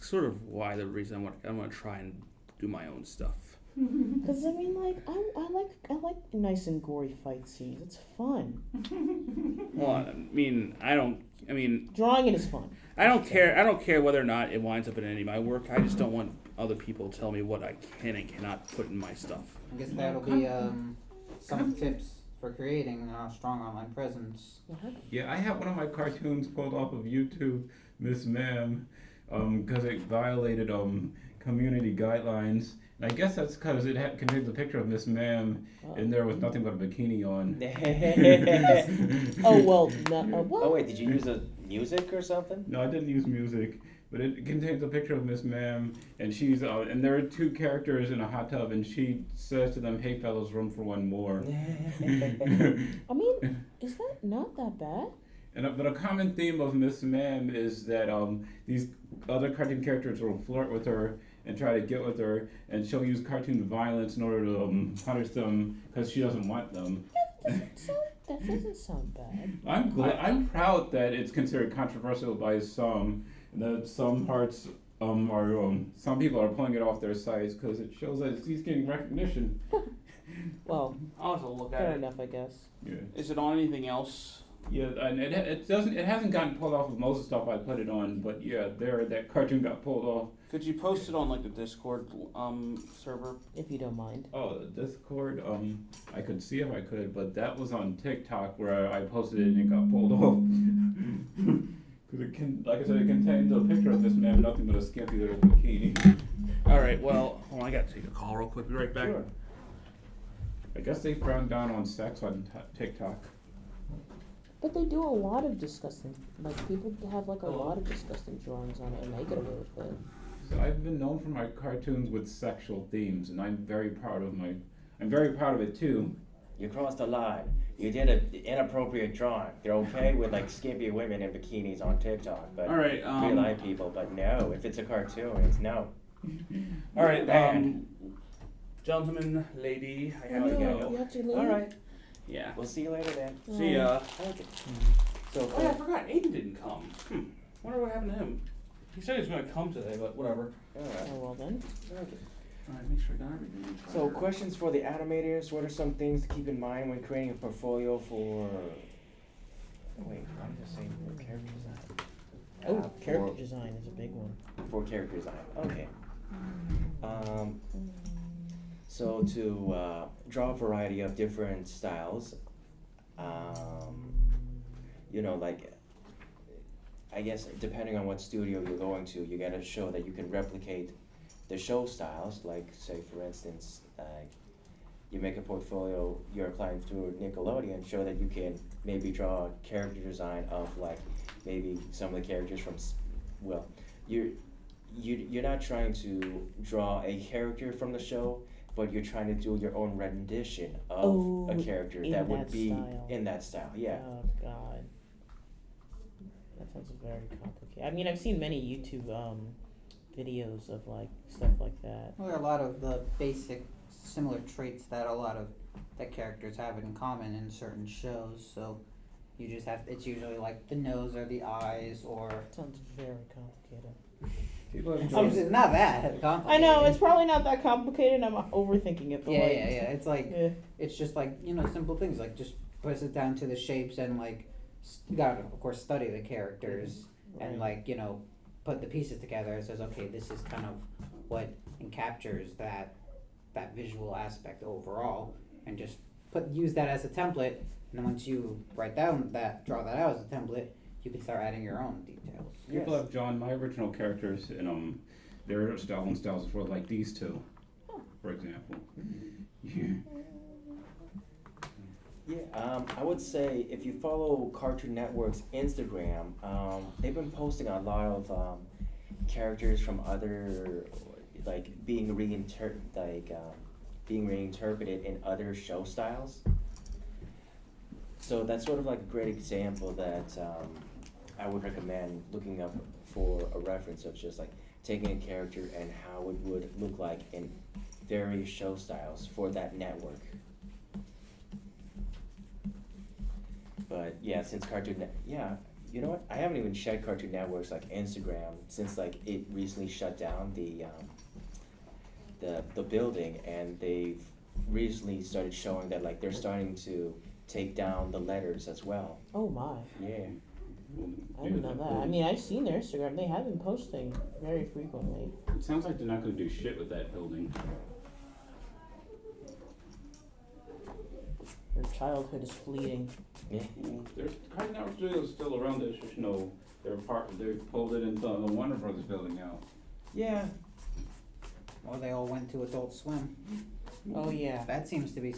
Speaker 6: sort of why the reason I'm gonna try and do my own stuff.
Speaker 3: Because I mean, like, I like nice and gory fight scenes. It's fun.
Speaker 6: Well, I mean,
Speaker 3: Drawing it is fun.
Speaker 6: I don't care whether or not it winds up in any of my work. I just don't want other people to tell me what I can and cannot put in my stuff.
Speaker 2: I guess that'll be some tips for creating a strong online presence.
Speaker 4: Yeah, I have one of my cartoons pulled off of YouTube, Miss Ma'am, because it violated community guidelines. And I guess that's because it contains a picture of Miss Ma'am, and there was nothing but a bikini on.
Speaker 3: Oh well, what?
Speaker 1: Oh wait, did you use a music or something?
Speaker 4: No, I didn't use music, but it contains a picture of Miss Ma'am, and she's and there are two characters in a hot tub, and she says to them, "Hey fellas, room for one more."
Speaker 3: I mean, is that not that bad?
Speaker 4: But a common theme of Miss Ma'am is that these other cartoon characters will flirt with her and try to get with her, and she'll use cartoon violence in order to punish them because she doesn't want them.
Speaker 3: That doesn't sound bad.
Speaker 4: I'm proud that it's considered controversial by some, and that some parts some people are pulling it off their sites because it shows that he's getting recognition.
Speaker 3: Well,
Speaker 6: I'll have to look
Speaker 3: fair enough, I guess.
Speaker 4: Yeah.
Speaker 6: Is it on anything else?
Speaker 4: Yeah, and it hasn't gotten pulled off of most of the stuff I put it on, but yeah, that cartoon got pulled off.
Speaker 6: Could you post it on like the Discord server?
Speaker 3: If you don't mind.
Speaker 4: Oh, the Discord, I could see if I could, but that was on TikTok where I posted it and it got pulled off. Because like I said, it contained a picture of this man, nothing but a skimpy little bikini.
Speaker 6: All right. Well, hold on, I gotta take a call real quick. Be right back.
Speaker 1: Sure.
Speaker 4: I guess they frown down on sex on TikTok.
Speaker 3: But they do a lot of disgusting, like people have like a lot of disgusting drawings on it and they get away with it.
Speaker 4: So I've been known for my cartoons with sexual themes, and I'm very proud of it too.
Speaker 1: You crossed the line. You did an inappropriate drawing. They're okay with like skimpy women in bikinis on TikTok, but
Speaker 6: All right.
Speaker 1: real life people. But no, if it's a cartoon, it's no.
Speaker 6: All right.
Speaker 1: Bad.
Speaker 6: Gentlemen, lady, I
Speaker 1: Oh,
Speaker 6: have to
Speaker 1: you
Speaker 6: go.
Speaker 1: gotta
Speaker 3: You have to leave?
Speaker 1: All right,
Speaker 6: Yeah.
Speaker 1: we'll see you later then.
Speaker 6: See ya.
Speaker 1: Okay. So,
Speaker 6: Oh yeah, I forgot. Aiden didn't come. Wonder what happened to him. He said he was gonna come today, but whatever.
Speaker 1: all right.
Speaker 3: Oh well then.
Speaker 1: Okay.
Speaker 6: All right, make sure I got everything.
Speaker 1: So, questions for the animators. What are some things to keep in mind when creating a portfolio for? Oh, wait, why did I say for character design?
Speaker 3: Oh, character design is a big one.
Speaker 1: For character design. Okay. So to draw a variety of different styles, like, I guess depending on what studio you're going to, you gotta show that you can replicate the show styles. Like, say for instance, you make a portfolio, you're applying through Nickelodeon, show that you can maybe draw a character design of like maybe some of the characters from, you're not trying to draw a character from the show, but you're trying to do your own rendition of a character
Speaker 3: in
Speaker 1: that would
Speaker 3: that
Speaker 1: be
Speaker 3: style.
Speaker 1: in that style. Yeah.
Speaker 3: Oh god. That sounds very complicated. I mean, I've seen many YouTube videos of like stuff like that.
Speaker 2: Well, there are a lot of the basic similar traits that that characters have in common in certain shows. So you just have, it's usually like the nose or the eyes or
Speaker 3: Sounds very complicated.
Speaker 2: It's not that complicated.
Speaker 3: I know it's probably not that complicated. I'm overthinking it. But
Speaker 2: Yeah,
Speaker 3: like,
Speaker 2: yeah. It's like
Speaker 3: yeah.
Speaker 2: it's just like simple things like just puts it down to the shapes and like you gotta of course study the characters and like put the pieces together. It says okay, this is kind of what captures that visual aspect overall, and just use that as a template. And then once you draw that out as a template, you can start adding your own details.
Speaker 4: People have drawn my original characters, and their styles were like these two, for example. Yeah.
Speaker 1: Yeah, I would say if you follow Cartoon Network's Instagram, they've been posting a lot of characters from other, like being reinterpreted in other show styles. So that's sort of like a great example that I would recommend looking up for a reference of just like taking a character and how it would look like in various show styles for that network. But yeah, since you know what? I haven't even checked Cartoon Network's like Instagram since like it recently shut down the building, and they've recently started showing that like they're starting to take down the letters as well.
Speaker 3: Oh my.
Speaker 1: Yeah.
Speaker 3: I didn't know that. I mean, I've seen their Instagram. They have been posting very frequently.
Speaker 4: It sounds like they're not going to do shit with that building.
Speaker 3: Your childhood is fleeting.
Speaker 1: Yeah.
Speaker 4: There's Cartoon Network Studios still around. There's just they pulled it into the Warner Brothers building now.
Speaker 1: Yeah.
Speaker 2: Or they all went to Adult Swim.
Speaker 3: Oh yeah.
Speaker 2: That seems to be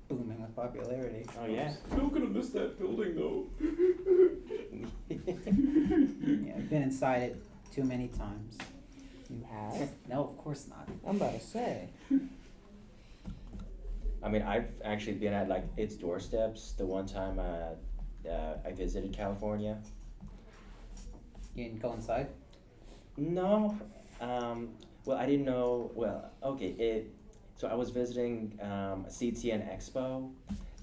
Speaker 2: booming with popularity.
Speaker 1: Oh yeah.
Speaker 4: Still gonna miss that building though.
Speaker 2: Yeah, I've been inside it too many times.
Speaker 3: You have?
Speaker 2: No, of course not.
Speaker 3: I'm about to say.
Speaker 1: I mean, I've actually been at like its doorsteps the one time I visited California.
Speaker 2: You didn't go inside?
Speaker 1: No. Well, I didn't know. Well, okay. So I was visiting CTN Expo,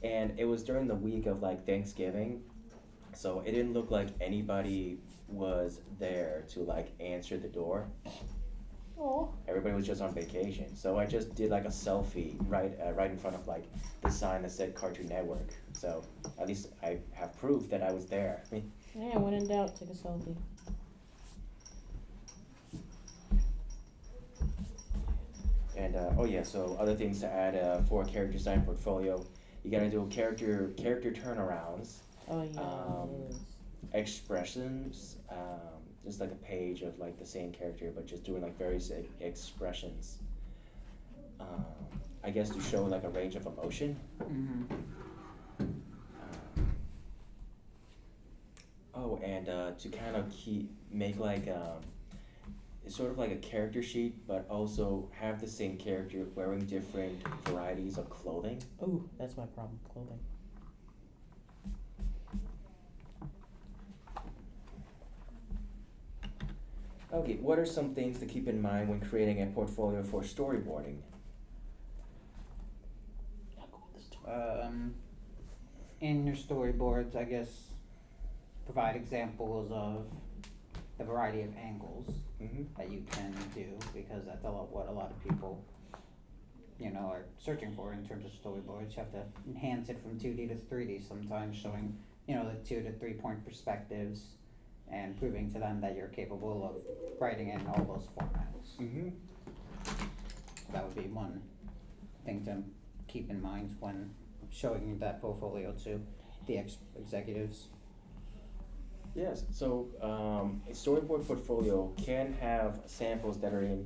Speaker 1: and it was during the week of like Thanksgiving, so it didn't look like anybody was there to like answer the door.
Speaker 3: Oh.
Speaker 1: Everybody was just on vacation, so I just did like a selfie right in front of like the sign that said Cartoon Network. So at least I have proof that I was there.
Speaker 3: Yeah, when in doubt, take a selfie.
Speaker 1: And so other things to add for a character design portfolio, you gotta do character turnarounds,
Speaker 3: Oh yeah.
Speaker 1: expressions, just like a page of like the same character, but just doing like various expressions. I guess to show like a range of emotion.
Speaker 2: Mm-hmm.
Speaker 1: And to kind of make like it's sort of like a character sheet, but also have the same character wearing different varieties of clothing.
Speaker 3: Ooh, that's my problem. Clothing.
Speaker 1: Okay, what are some things to keep in mind when creating a portfolio for storyboarding?
Speaker 2: In your storyboards, I guess, provide examples of the variety of angles
Speaker 1: Mm-hmm.
Speaker 2: that you can do, because that's what a lot of people, are searching for in terms of storyboards. You have to enhance it from 2D to 3D sometimes, showing, the 2 to 3 point perspectives and proving to them that you're capable of writing in all those formats.
Speaker 1: Mm-hmm.
Speaker 2: That would be one thing to keep in mind when showing that portfolio to the executives.
Speaker 1: Yes, so a storyboard portfolio can have samples that are in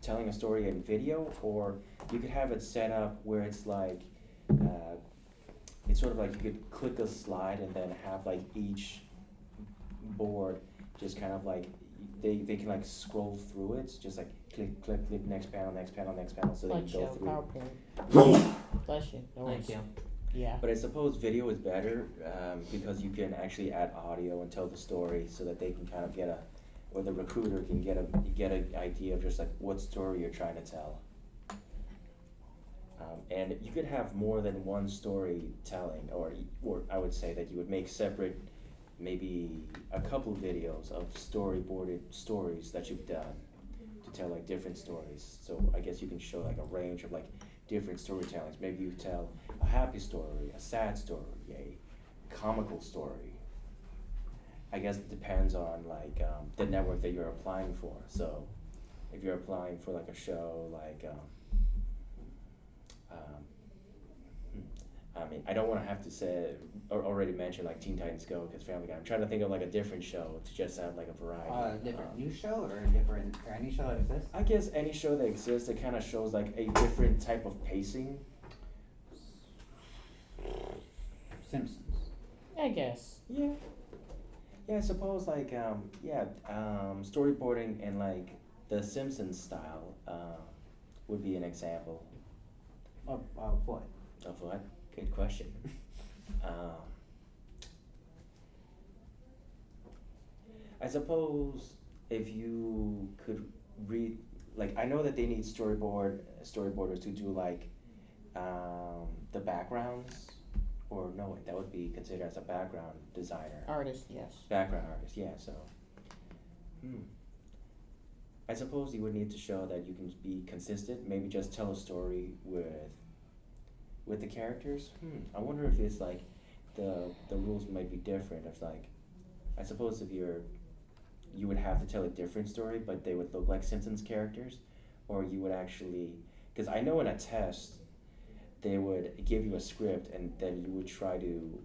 Speaker 1: telling a story in video, or you could have it set up where it's like, it's sort of like you could click a slide and then have like each board just kind of like, they can like scroll through it, just like click, click, click, next panel, next panel, next panel, so they can go through.
Speaker 3: PowerPoint. Bless you. No
Speaker 5: Thank
Speaker 3: worries.
Speaker 5: you.
Speaker 3: Yeah.
Speaker 1: But I suppose video is better because you can actually add audio and tell the story, so that they can kind of or the recruiter can get an idea of just like what story you're trying to tell. And you could have more than one story telling, or I would say that you would make separate maybe a couple videos of storyboarded stories that you've done to tell like different stories. So I guess you can show like a range of like different storytellings. Maybe you tell a happy story, a sad story, a comical story. I guess it depends on like the network that you're applying for. So if you're applying for like a show like I mean, I don't want to have to say or already mention like Teen Titans Go because Family Guy. I'm trying to think of like a different show to just have like a variety.
Speaker 2: Different new show or a different or any show that exists?
Speaker 1: I guess any show that exists that kind of shows like a different type of pacing.
Speaker 2: Simpsons.
Speaker 3: I guess.
Speaker 1: Yeah. Yeah, I suppose like storyboarding in like the Simpsons style would be an example.
Speaker 2: Of what?
Speaker 1: Of what? Good question. I suppose if you could read, like I know that they need storyboarders to do like the backgrounds, or no, that would be considered as a background designer.
Speaker 3: Artist, yes.
Speaker 1: Background artist, yeah. So, I suppose you would need to show that you can be consistent. Maybe just tell a story with the characters. I wonder if it's like the rules might be different. If like, I suppose if you would have to tell a different story, but they would look like Simpsons characters, or you would actually, because I know in a test, they would give you a script and then you would try to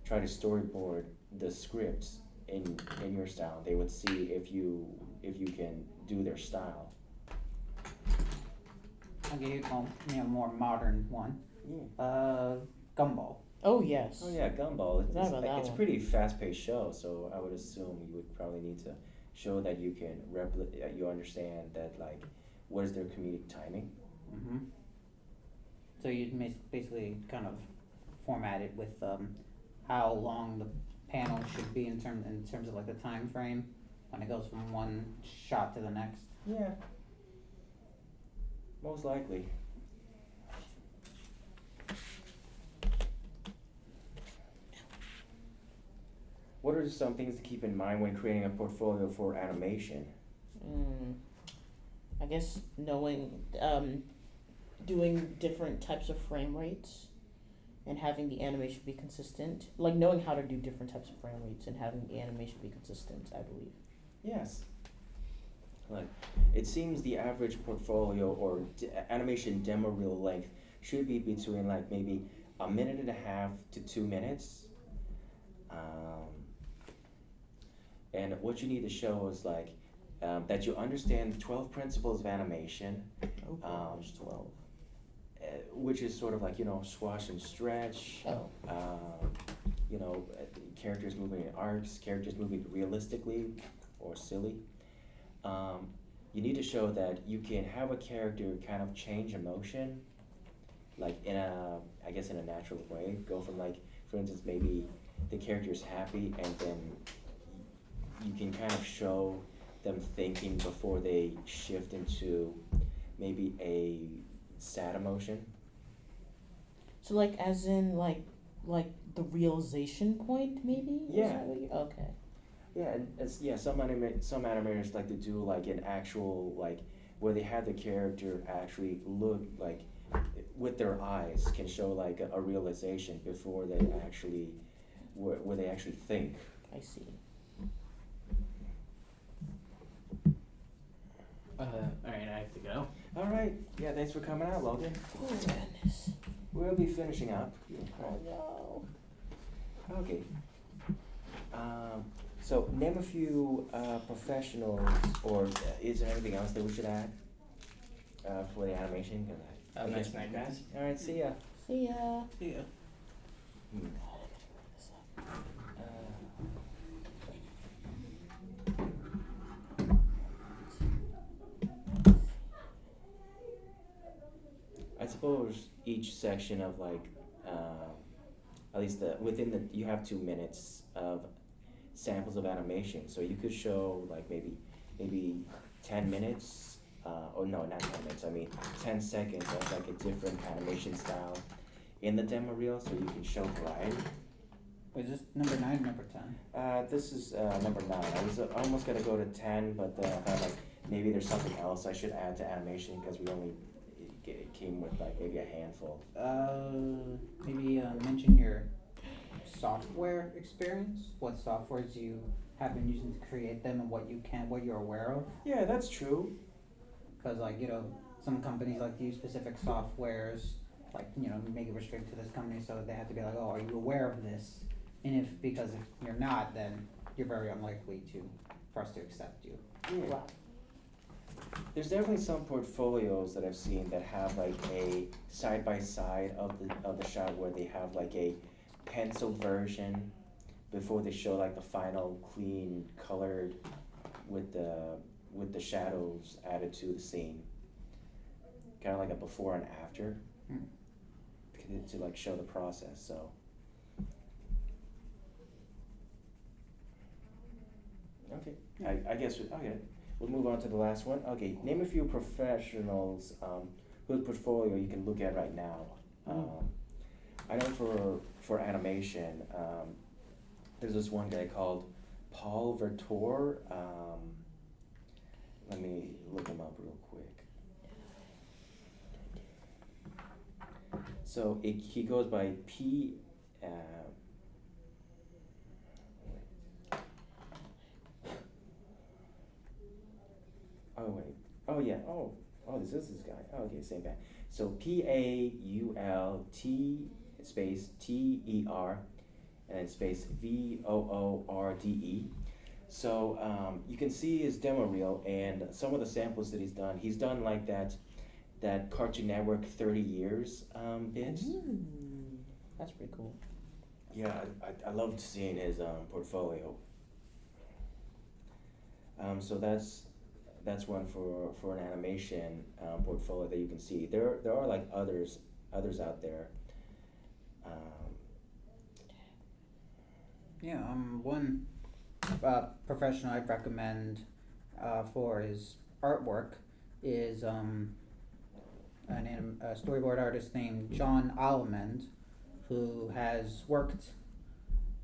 Speaker 1: storyboard the scripts in your style. They would see if you can do their style.
Speaker 2: I'll give you a more modern one.
Speaker 1: Yeah.
Speaker 2: Gumball.
Speaker 3: Oh, yes.
Speaker 1: Oh yeah, Gumball.
Speaker 3: Forgot about that
Speaker 1: It's a
Speaker 3: one.
Speaker 1: pretty fast-paced show, so I would assume you would probably need to show that you can you understand that like what is their comedic timing.
Speaker 2: Mm-hmm. So you'd basically kind of format it with how long the panel should be in terms of like the time frame when it goes from one shot to the next.
Speaker 1: Yeah. Most likely. What are some things to keep in mind when creating a portfolio for animation?
Speaker 3: I guess knowing, doing different types of frame rates and having the animation be consistent. Like knowing how to do different types of frame rates and having the animation be consistent, I believe.
Speaker 1: Yes. Like, it seems the average portfolio or animation demo reel length should be between like maybe 1.5 minutes to 2 minutes. And what you need to show is like that you understand 12 principles of animation.
Speaker 3: Oh, gosh, 12.
Speaker 1: Which is sort of like, squash and stretch,
Speaker 3: Oh.
Speaker 1: Characters moving in arcs, characters moving realistically or silly. You need to show that you can have a character kind of change emotion, like in a natural way. Go from like, for instance, maybe the character's happy and then you can kind of show them thinking before they shift into maybe a sad emotion.
Speaker 3: So like as in like the realization point maybe? Is
Speaker 1: Yeah.
Speaker 3: that what okay.
Speaker 1: Yeah, and some animators like to do like an actual like where they have the character actually look like with their eyes can show like a realization before they actually where they actually think.
Speaker 3: I see.
Speaker 5: Alright, I have to go.
Speaker 1: All right. Yeah, thanks for coming out, Logan.
Speaker 3: Oh goodness.
Speaker 1: We'll be finishing up.
Speaker 3: Oh no.
Speaker 1: Okay. So name a few professionals, or is there anything else that we should add for the animation?
Speaker 5: Nice night, guys.
Speaker 1: All right, see ya.
Speaker 3: See ya.
Speaker 2: See ya.
Speaker 1: Hmm. I suppose each section of like, at least you have 2 minutes of samples of animation. So you could show like maybe 10 minutes, or no, not 10 minutes, I mean 10 seconds of like a different animation style in the demo reel so you can show variety.
Speaker 2: Is this number 9 or number 10?
Speaker 1: This is number 9. I was almost gonna go to 10, but I thought like maybe there's something else I should add to animation because we only it came with like maybe a handful.
Speaker 2: Maybe mention your software experience. What softwares you have been using to create them, and what you're aware of.
Speaker 1: Yeah, that's true.
Speaker 2: Because some companies like to use specific softwares, like make it restrict to this company, so they have to be like, oh, are you aware of this? And because if you're not, then you're very unlikely for us to accept you.
Speaker 1: Yeah. There's definitely some portfolios that I've seen that have like a side by side of the shot where they have like a penciled version before they show like the final clean colored with the shadows added to the scene. Kind of like a before and after to like show the process. So. Okay, I guess we'll move on to the last one. Okay, name a few professionals whose portfolio you can look at right now. I know for animation, there's this one guy called Paul Vertor. Let me look him up real quick. So he goes by P. Oh wait. Oh yeah. Oh, this is this guy. Oh, okay, same guy. So PAULT space TER and then space VOORDE. So you can see his demo reel and some of the samples that he's done. He's done like that Cartoon Network 30 years bit.
Speaker 3: That's pretty cool.
Speaker 1: Yeah, I loved seeing his portfolio. So that's one for an animation portfolio that you can see. There are like others out there.
Speaker 2: One professional I'd recommend for his artwork is a storyboard artist named John Almond, who has worked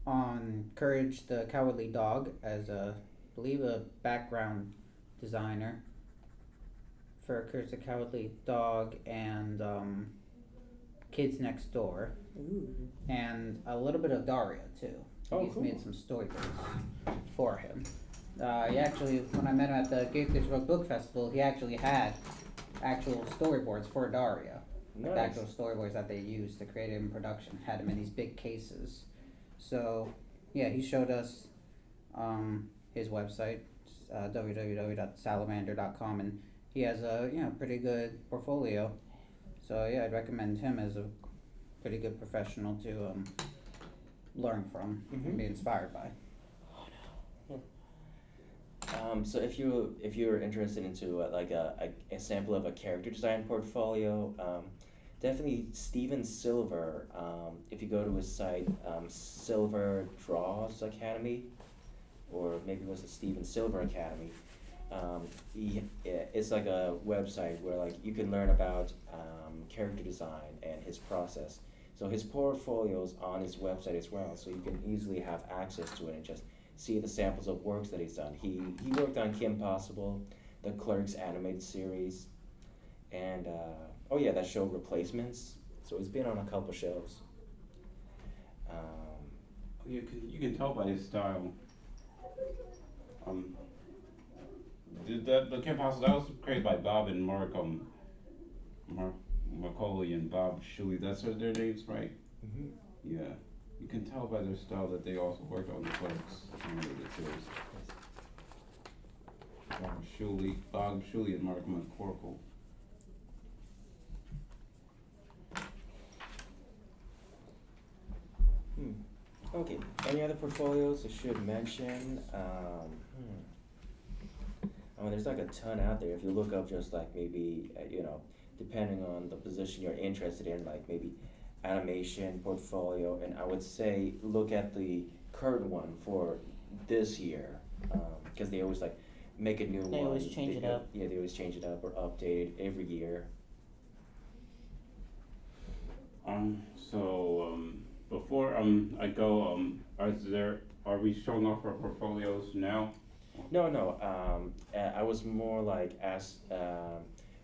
Speaker 2: on Courage the Cowardly Dog as I believe a background designer for Courage the Cowardly Dog and Kids Next Door.
Speaker 3: Ooh.
Speaker 2: And a little bit of Daria too.
Speaker 1: Oh,
Speaker 2: He's
Speaker 1: cool.
Speaker 2: made some storyboards for him. He actually, when I met him at the Gators Road Book Festival, he actually had actual storyboards for Daria. Like the
Speaker 1: Nice.
Speaker 2: actual storyboards that they used to create it in production. Had them in these big cases. So, yeah, he showed us his website, www.salamander.com, and he has a pretty good portfolio. So yeah, I'd recommend him as a pretty good professional to learn from and be inspired by.
Speaker 1: So if you're interested into like a sample of a character design portfolio, definitely Steven Silver. If you go to his site, Silver Draws Academy, or maybe it was the Steven Silver Academy. It's like a website where like you can learn about character design and his process. So his portfolio's on his website as well, so you can easily have access to it and just see the samples of works that he's done. He worked on Kim Possible, the Clerks animated series, and that show Replacements. So he's been on a couple shows.
Speaker 4: You can tell by his style. The Kim Possible, that was created by Bob and Mark Macaulay and Bob Shuey. That's their names, right?
Speaker 1: Mm-hmm.
Speaker 4: Yeah. You can tell by their style that they also worked on the Clerks animated series. Bob Shuey and Mark McCorkle.
Speaker 1: Okay, any other portfolios I should mention? There's like a ton out there. If you look up just like maybe, depending on the position you're interested in, like maybe animation portfolio, and I would say look at the current one for this year, because they always like make a new one.
Speaker 3: They always change it up.
Speaker 1: Yeah, they always change it up or update it every year.
Speaker 4: before I go, are we showing off our portfolios now?
Speaker 1: No. I was more like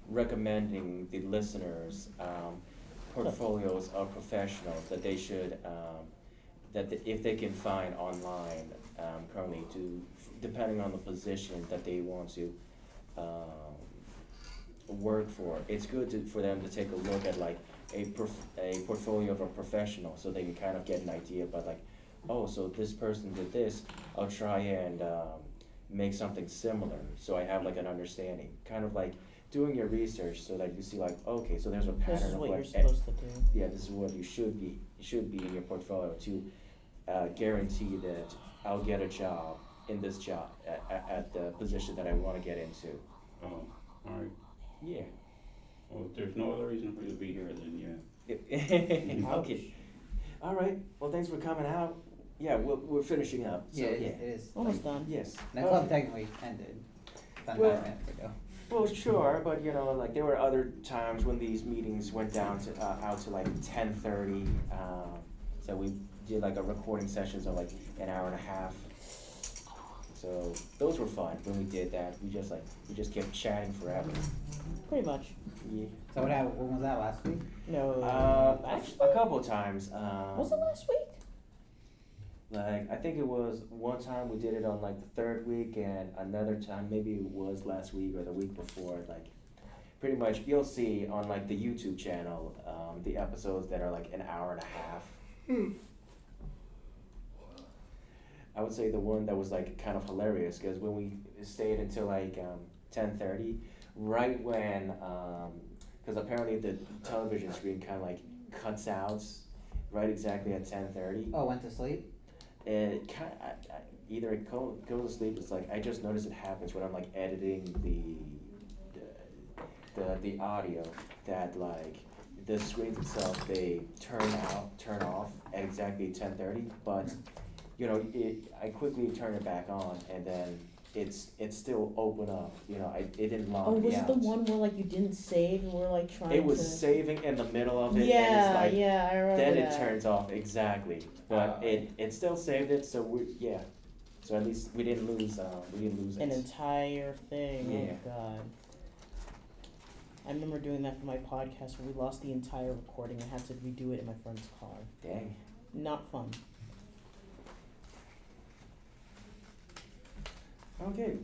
Speaker 1: recommending the listeners portfolios of professionals that they should if they can find online currently depending on the position that they want to work for. It's good for them to take a look at like a portfolio of a professional, so they can kind of get an idea about like, oh, so this person did this. I'll try and make something similar, so I have like an understanding. Kind of like doing your research, so that you see like, okay, so there's a pattern
Speaker 3: This is
Speaker 1: of
Speaker 3: what
Speaker 1: what
Speaker 3: you're supposed to do.
Speaker 1: yeah, this is what you should be in your portfolio to guarantee that I'll get a job in this job at the position that I want to get into.
Speaker 4: Oh, alright.
Speaker 1: Yeah.
Speaker 4: Well, if there's no other reason for you to be here, then yeah.
Speaker 1: Okay. All right. Well, thanks for coming out. Yeah, we're finishing up. So,
Speaker 2: Yeah,
Speaker 1: yeah.
Speaker 2: it is.
Speaker 3: Almost done.
Speaker 1: Yes.
Speaker 2: The club technically ended about
Speaker 1: Well-
Speaker 2: 9 minutes ago.
Speaker 1: Well, sure, but you know, like there were other times when these meetings went down to out to like 10:30. So we did like a recording sessions of like an hour and a half. So those were fun when we did that. We just kept chatting forever.
Speaker 3: Pretty much.
Speaker 1: Yeah.
Speaker 2: So what happened? When was that, last week?
Speaker 3: No. Actually,
Speaker 1: A couple of times.
Speaker 3: was it last week?
Speaker 1: Like I think it was one time we did it on like the third week, and another time maybe it was last week or the week before. Like pretty much you'll see on like the YouTube channel the episodes that are like an hour and a half. I would say the one that was like kind of hilarious because when we stayed until like 10:30, right when because apparently the television screen kind of like cuts out right exactly at 10:30.
Speaker 2: Oh, went to sleep?
Speaker 1: It kind of, either it goes to sleep. It's like I just noticed it happens when I'm like editing the audio, that like the screens itself they turn off at exactly 10:30. But you know I quickly turn it back on, and then it's still open up. You know it didn't log
Speaker 3: Oh,
Speaker 1: me
Speaker 3: was
Speaker 1: out.
Speaker 3: it the one where like you didn't save and we're like trying to?
Speaker 1: It was saving in the middle of it, and
Speaker 3: Yeah,
Speaker 1: it's like
Speaker 3: yeah, I remember
Speaker 1: then
Speaker 3: that.
Speaker 1: it turns off exactly. But
Speaker 2: Oh.
Speaker 1: it still saved it, so yeah. So at least we didn't lose
Speaker 3: An
Speaker 1: it.
Speaker 3: entire thing.
Speaker 1: Yeah.
Speaker 3: Oh god. I remember doing that for my podcast where we lost the entire recording and had to redo it in my friend's car.
Speaker 1: Dang.
Speaker 3: Not fun.
Speaker 1: Okay.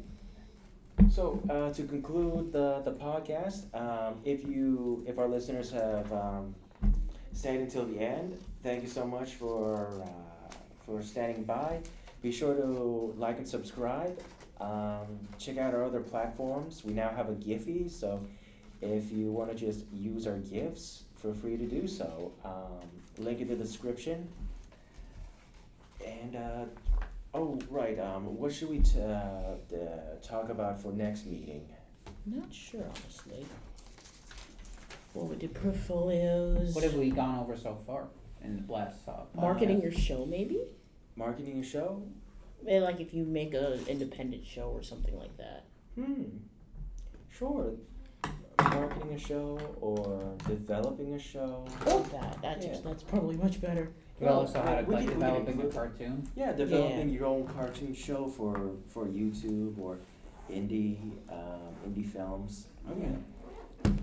Speaker 1: So to conclude the podcast, if our listeners have stayed until the end, thank you so much for standing by. Be sure to like and subscribe. Check out our other platforms. We now have a Giphy, so if you want to just use our GIFs, feel free to do so. Link in the description. And oh right, what should we talk about for next meeting?
Speaker 3: Not sure, honestly. Well, we did portfolios.
Speaker 2: What have we gone over so far in the last
Speaker 3: Marketing
Speaker 2: podcast?
Speaker 3: your show, maybe?
Speaker 1: Marketing a show?
Speaker 3: Like if you make an independent show or something like that.
Speaker 1: Sure. Marketing a show or developing a show.
Speaker 3: That's probably much better.
Speaker 2: We also had
Speaker 1: we
Speaker 2: like
Speaker 1: can
Speaker 2: developing a
Speaker 1: include-
Speaker 2: cartoon.
Speaker 1: Yeah, developing your own cartoon show for YouTube or indie films.
Speaker 2: Oh,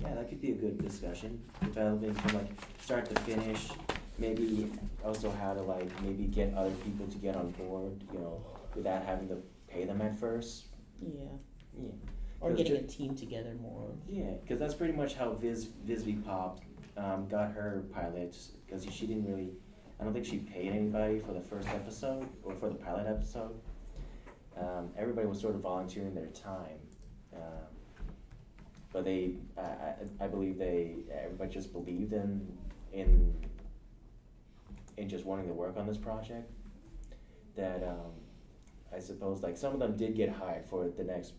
Speaker 1: Yeah, that could be a good discussion. Developing from like start to finish. Maybe also how to like maybe get other people to get on board, you know, without having to pay them at first.
Speaker 3: Yeah.
Speaker 1: Yeah.
Speaker 3: Or
Speaker 1: 'Cause
Speaker 3: getting a team together more.
Speaker 1: Yeah, because that's pretty much how Visby Pop got her pilots, because she didn't really, I don't think she paid anybody for the first episode or for the pilot episode. Everybody was sort of volunteering their time, but I believe everybody just believed in just wanting to work on this project. That I suppose like some of them did get hired for the next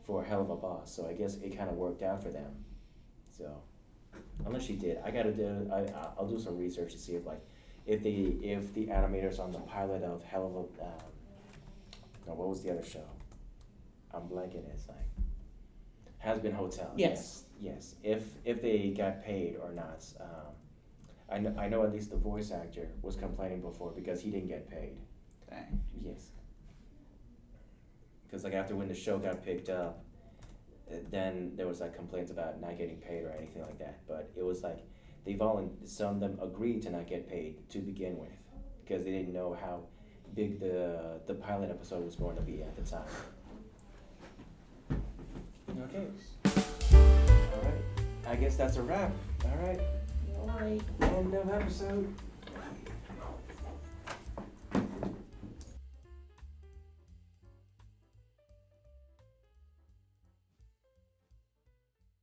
Speaker 1: for Hell of a Boss, so I guess it kind of worked out for them. So, unless she did, I'll do some research to see if the animators on the pilot of Hell of a no, what was the other show? I'm blanking. It's like Has Been Hotel.
Speaker 3: Yes.
Speaker 1: Yes. If they got paid or not. I know at least the voice actor was complaining before because he didn't get paid.
Speaker 2: Dang.
Speaker 1: Yes. Because like after when the show got picked up, then there was like complaints about not getting paid or anything like that. But it was like some of them agreed to not get paid to begin with because they didn't know how big the pilot episode was going to be at the time. Okay. All right. I guess that's a wrap. All right.
Speaker 3: Alright.
Speaker 1: End of episode.